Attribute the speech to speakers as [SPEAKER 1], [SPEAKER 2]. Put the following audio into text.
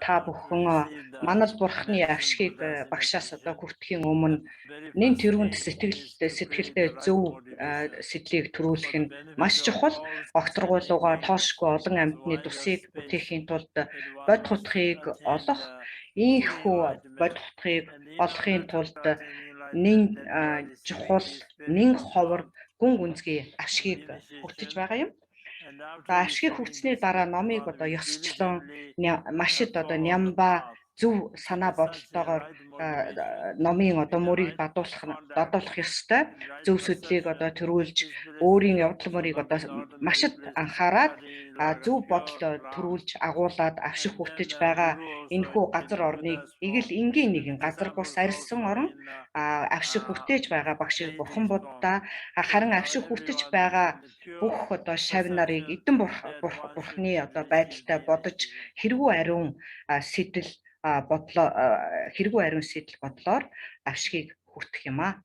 [SPEAKER 1] та бүхэн манал бурхны авшгийг багшаас одоо хүртэхийн өмнө нэн тэрүүнд сэтгэлдээ зөв сэтлийг төрүүлэх нь маш чухал. Огторгуулуугаар тоошгүй олон амьтны тусыг бүтээхийн тулд бод хутгийг олох, ийхүү бод хутгийг олохын тулд нэн чухал, нэн ховор гүн гүнзгий авшгийг хүртэж байгаа юм. Авшгийг хүртсэний дараа номыг одоо ёсчлон машид одоо нямба зөв санаа бодолтойгоор номын одоо мөрийг дадуулах ёстой. Зөв сэтлийг одоо төрүүлж өөрийн явдал мөрийг одоо машид анхаарад зөв бодол төрүүлж агуулад авшиг хүртэж байгаа энэхүү газар орныг игэл энгийн нэгэн газар бус арьсан орон авшиг хүртэж байгаа багшийг бурхан буддаа харин авшиг хүртэж байгаа бүх одоо шавь нарыг эдэн бурхны одоо байдалтай бодож хэргүй ариун сэтэл бодлоор авшгийг хүртэх юм аа.